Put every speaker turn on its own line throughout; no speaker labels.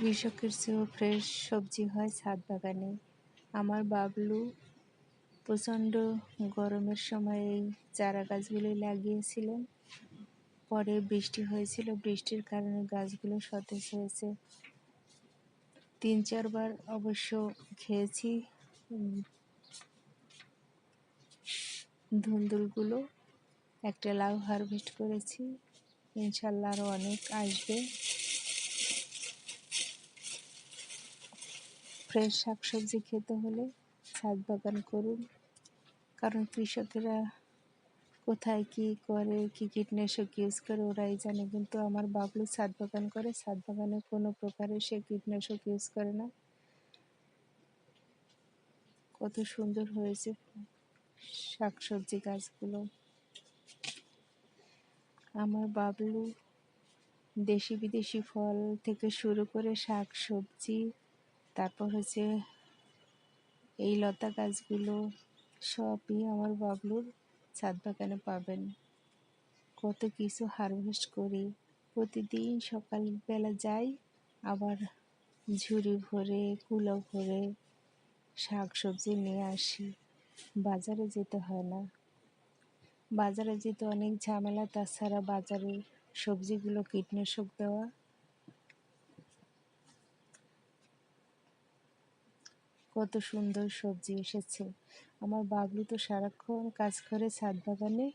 কৃষকের চেয়েও ফ্রেশ সবজি হয় ছাদ বাগানে। আমার বাবলু প্রচণ্ড গরমের সময় এই চারা গাছগুলি লাগিয়েছিলেন। পরে বৃষ্টি হয়েছিল, বৃষ্টির কারণে গাছগুলো সতেজ হয়েছে। ৩-৪ বার অবশ্য খেয়েছি ধুন্দুলগুলো। একটা লাউ হারভেস্ট করেছি, ইনশাল্লাহ আরও অনেক আসবে। ফ্রেশ শাকসবজি খেতে হলে ছাদ বাগান করুন, কারণ কৃষকেরা কোথায় কি করে, কি কীটনাশক ইউজ করে ওরাই জানে। কিন্তু আমার বাবলু ছাদ বাগান করে, ছাদ বাগানে কোনো প্রকারে সে কীটনাশক ইউজ করে না। কত সুন্দর হয়েছে শাকসবজি গাছগুলো। আমার বাবলু দেশি বিদেশি ফল থেকে শুরু করে শাক সবজি, তারপর হচ্ছে এই লতা গাছগুলো সবই আমার বাবলুর ছাদ বাগানে পাবেন। কত কিছু হারভেস্ট করি, প্রতিদিন সকালবেলা যাই, আবার ঝুড়ি ভরে কুলো ভরে শাক সবজি নিয়ে আসি। বাজারে যেতে হয় না, বাজারে যেতে অনেক ঝামেলা। তাছাড়া বাজারে সবজিগুলো কীটনাশক দেওয়া। কত সুন্দর সবজি এসেছে। আমার বাবলু তো সারাক্ষণ কাজ করে ছাদ বাগানে।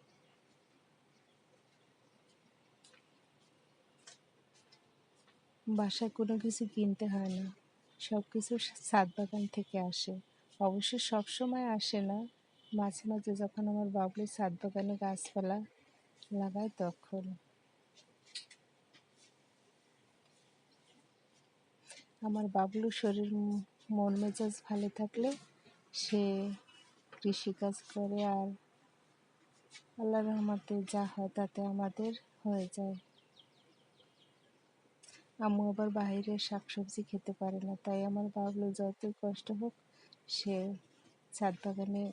বাসায় কোনো কিছু কিনতে হয় না, সব কিছু ছাদ বাগান থেকে আসে। অবশ্য সব সময় আসে না, মাঝে মাঝে যখন আমার বাবলু ছাদ বাগানে গাছপালা লাগায় তখন। আমার বাবলুর শরীর মন মেজাজ ভালো থাকলে সে কৃষিকাজ করে, আর আল্লাহর রহমতে যা হয় তাতে আমাদের হয়ে যায়। আম্মু আবার বাইরের শাকসবজি খেতে পারে না, তাই আমার বাবলু যতই কষ্ট হোক সে ছাদ বাগানে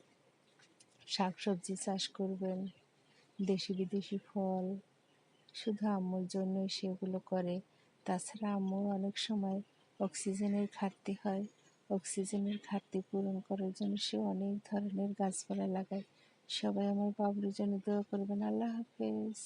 শাকসবজি চাষ করবেন, দেশি বিদেশি ফল, শুধু আম্মুর জন্যই সেগুলো করে। তাছাড়া আম্মুর অনেক সময় অক্সিজেনের ঘাটতি হয়, অক্সিজেনের ঘাটতি পূরণ করার জন্য সে অনেক ধরনের গাছপালা লাগায়। সবাই আমার বাবলুর জন্য দোয়া করবেন। আল্লাহ হাফেজ।